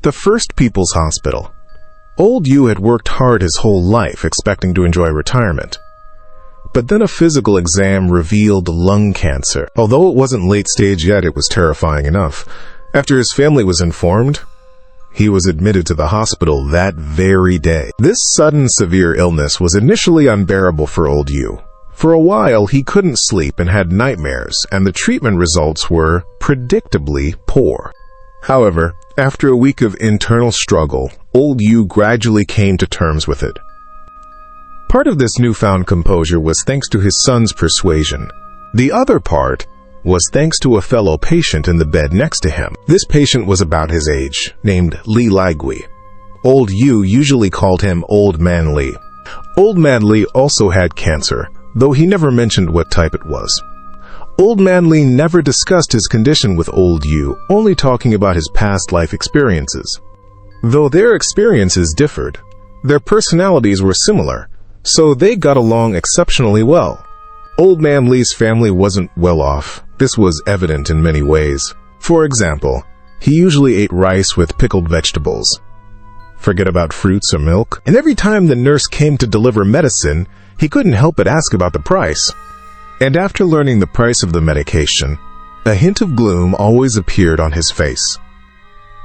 The First People's Hospital. Old Yu had worked hard his whole life, expecting to enjoy retirement. But then a physical exam revealed lung cancer. Although it wasn't late stage yet, it was terrifying enough. After his family was informed, he was admitted to the hospital that very day. This sudden severe illness was initially unbearable for Old Yu. For a while, he couldn't sleep and had nightmares, and the treatment results were predictably poor. However, after a week of internal struggle, Old Yu gradually came to terms with it. Part of this newfound composure was thanks to his son's persuasion. The other part was thanks to a fellow patient in the bed next to him. This patient was about his age, named Li Laigui. Old Yu usually called him Old Man Li. Old Man Li also had cancer, though he never mentioned what type it was. Old Man Li never discussed his condition with Old Yu, only talking about his past life experiences. Though their experiences differed, their personalities were similar, so they got along exceptionally well. Old Man Li's family wasn't well off. This was evident in many ways. For example, he usually ate rice with pickled vegetables. Forget about fruits or milk. And every time the nurse came to deliver medicine, he couldn't help but ask about the price. And after learning the price of the medication, a hint of gloom always appeared on his face.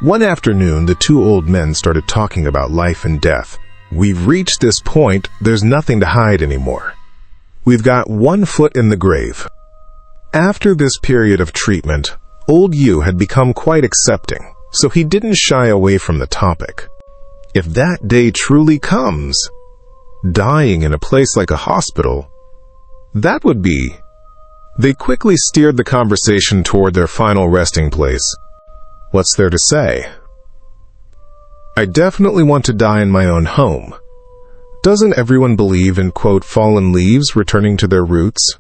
One afternoon, the two old men started talking about life and death. We've reached this point, there's nothing to hide anymore. We've got one foot in the grave. After this period of treatment, Old Yu had become quite accepting, so he didn't shy away from the topic. If that day truly comes, dying in a place like a hospital, that would be. They quickly steered the conversation toward their final resting place. What's there to say? I definitely want to die in my own home. Doesn't everyone believe in, quote, fallen leaves returning to their roots?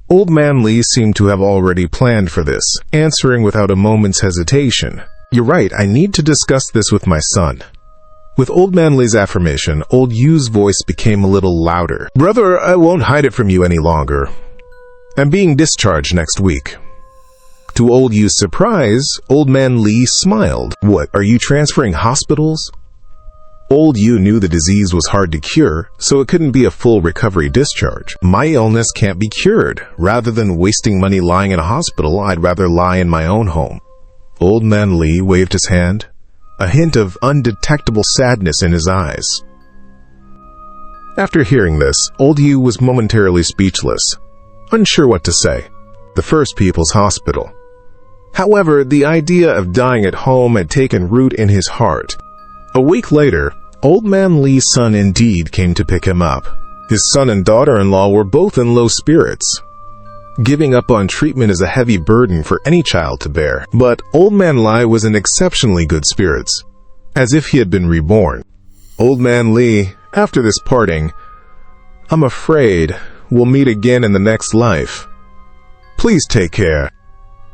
Old Man Li seemed to have already planned for this, answering without a moment's hesitation. You're right, I need to discuss this with my son. With Old Man Li's affirmation, Old Yu's voice became a little louder. Brother, I won't hide it from you any longer. I'm being discharged next week. To Old Yu's surprise, Old Man Li smiled. What, are you transferring hospitals? Old Yu knew the disease was hard to cure, so it couldn't be a full recovery discharge. My illness can't be cured. Rather than wasting money lying in a hospital, I'd rather lie in my own home. Old Man Li waved his hand, a hint of undetectable sadness in his eyes. After hearing this, Old Yu was momentarily speechless, unsure what to say. The First People's Hospital. However, the idea of dying at home had taken root in his heart. A week later, Old Man Li's son indeed came to pick him up. His son and daughter-in-law were both in low spirits. Giving up on treatment is a heavy burden for any child to bear, but Old Man Li was in exceptionally good spirits, as if he had been reborn. Old Man Li, after this parting, I'm afraid we'll meet again in the next life. Please take care.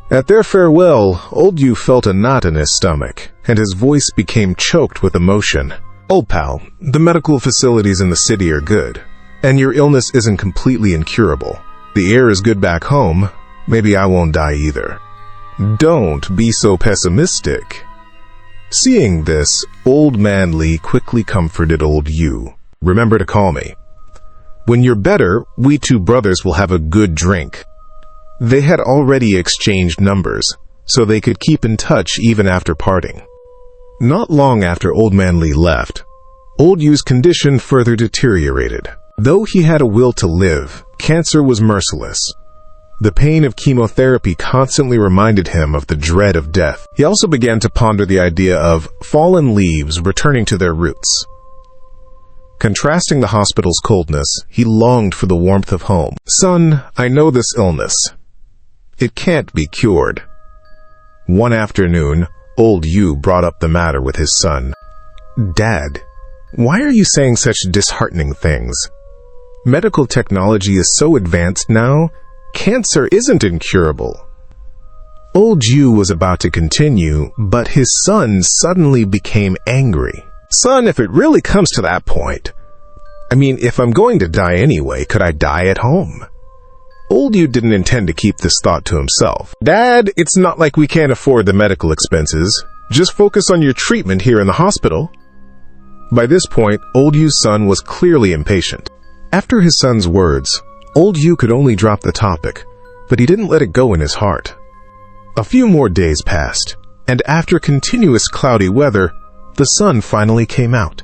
At their farewell, Old Yu felt a knot in his stomach, and his voice became choked with emotion. Old pal, the medical facilities in the city are good, and your illness isn't completely incurable. The air is good back home. Maybe I won't die either. Don't be so pessimistic. Seeing this, Old Man Li quickly comforted Old Yu. Remember to call me. When you're better, we two brothers will have a good drink. They had already exchanged numbers, so they could keep in touch even after parting. Not long after Old Man Li left, Old Yu's condition further deteriorated. Though he had a will to live, cancer was merciless. The pain of chemotherapy constantly reminded him of the dread of death. He also began to ponder the idea of fallen leaves returning to their roots. Contrasting the hospital's coldness, he longed for the warmth of home. Son, I know this illness. It can't be cured. One afternoon, Old Yu brought up the matter with his son. Dad, why are you saying such disheartening things? Medical technology is so advanced now, cancer isn't incurable. Old Yu was about to continue, but his son suddenly became angry. Son, if it really comes to that point, if I'm going to die anyway, could I die at home? Old Yu didn't intend to keep this thought to himself. Dad, it's not like we can't afford the medical expenses. Just focus on your treatment here in the hospital." By this point, old Yu's son was clearly impatient. After his son's words, old Yu could only drop the topic, but he didn't let it go in his heart. A few more days passed, and after continuous cloudy weather, the sun finally came out.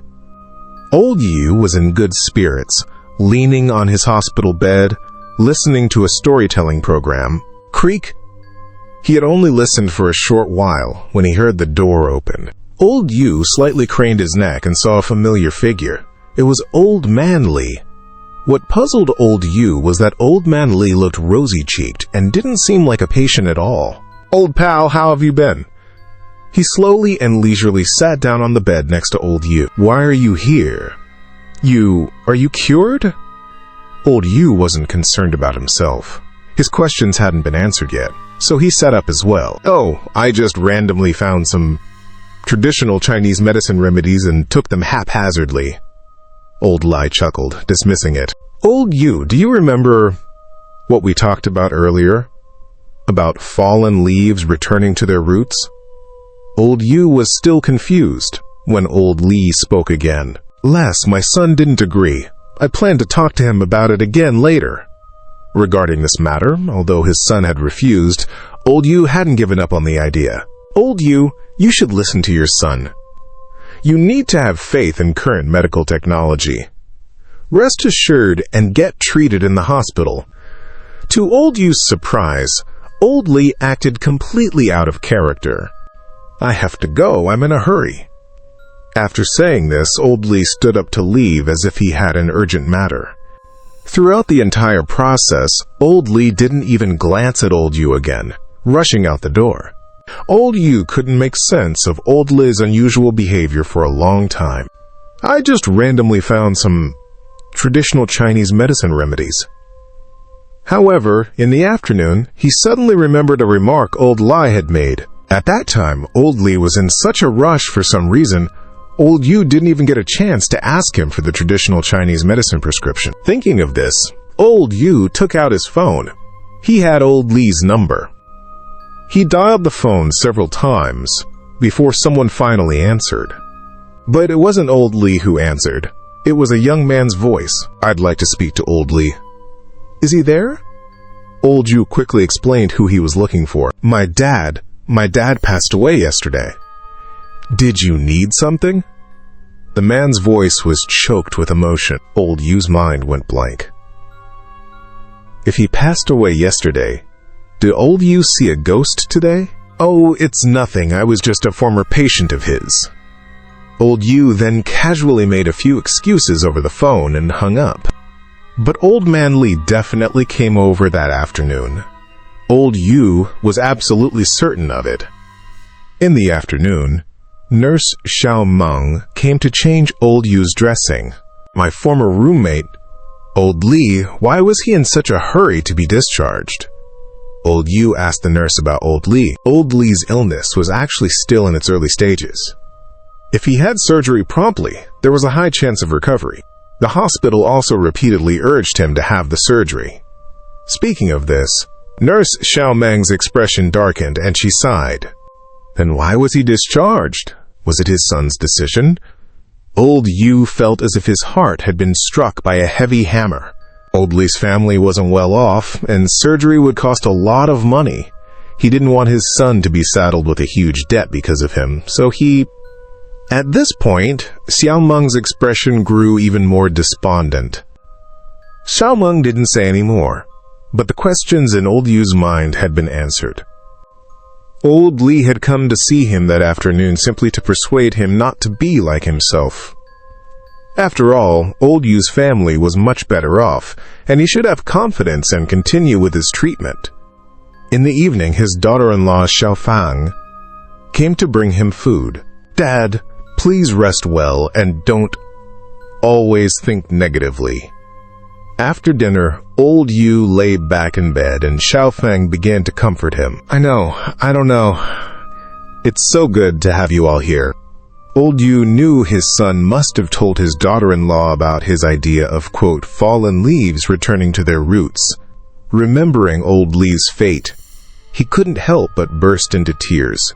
Old Yu was in good spirits, leaning on his hospital bed, listening to a storytelling program. Creak! He had only listened for a short while when he heard the door open. Old Yu slightly craned his neck and saw a familiar figure. It was Old Man Li. What puzzled Old Yu was that Old Man Li looked rosy-cheeked and didn't seem like a patient at all. "Old pal, how have you been?" He slowly and leisurely sat down on the bed next to Old Yu. "Why are you here? Are you cured?" Old Yu wasn't concerned about himself. His questions hadn't been answered yet, so he sat up as well. "Oh, I just randomly found some traditional Chinese medicine remedies and took them haphazardly." Old Li chuckled, dismissing it. "Old Yu, do you remember what we talked about earlier? About fallen leaves returning to their roots?" Old Yu was still confused when Old Li spoke again. "Les, my son didn't agree. I plan to talk to him about it again later." Regarding this matter, although his son had refused, Old Yu hadn't given up on the idea. "Old Yu, you should listen to your son. You need to have faith in current medical technology. Rest assured and get treated in the hospital." To Old Yu's surprise, Old Li acted completely out of character. "I have to go, I'm in a hurry." After saying this, Old Li stood up to leave as if he had an urgent matter. Throughout the entire process, Old Li didn't even glance at Old Yu again, rushing out the door. Old Yu couldn't make sense of Old Li's unusual behavior for a long time. "I just randomly found some traditional Chinese medicine remedies." However, in the afternoon, he suddenly remembered a remark Old Li had made. At that time, Old Li was in such a rush for some reason, Old Yu didn't even get a chance to ask him for the traditional Chinese medicine prescription. Thinking of this, Old Yu took out his phone. He had Old Li's number. He dialed the phone several times before someone finally answered. But it wasn't Old Li who answered. It was a young man's voice. "I'd like to speak to Old Li." "Is he there?" Old Yu quickly explained who he was looking for. My dad passed away yesterday." "Did you need something?" The man's voice was choked with emotion. Old Yu's mind went blank. If he passed away yesterday, did Old Yu see a ghost today? "Oh, it's nothing. I was just a former patient of his." Old Yu then casually made a few excuses over the phone and hung up. But Old Man Li definitely came over that afternoon. Old Yu was absolutely certain of it. In the afternoon, Nurse Xiao Meng came to change Old Yu's dressing. "My former roommate, Old Li, why was he in such a hurry to be discharged?" Old Yu asked the nurse about Old Li. Old Li's illness was actually still in its early stages. If he had surgery promptly, there was a high chance of recovery. The hospital also repeatedly urged him to have the surgery. Speaking of this, Nurse Xiao Meng's expression darkened and she sighed. Then why was he discharged? Was it his son's decision? Old Yu felt as if his heart had been struck by a heavy hammer. Old Li's family wasn't well off, and surgery would cost a lot of money. He didn't want his son to be saddled with a huge debt because of him, so he... At this point, Xiao Meng's expression grew even more despondent. Xiao Meng didn't say any more, but the questions in Old Yu's mind had been answered. Old Li had come to see him that afternoon simply to persuade him not to be like himself. After all, Old Yu's family was much better off, and he should have confidence and continue with his treatment. In the evening, his daughter-in-law Xiao Fang came to bring him food. "Dad, please rest well and don't always think negatively." After dinner, Old Yu lay back in bed and Xiao Fang began to comfort him. I don't know. It's so good to have you all here." Old Yu knew his son must have told his daughter-in-law about his idea of, quote, fallen leaves returning to their roots. Remembering Old Li's fate, he couldn't help but burst into tears.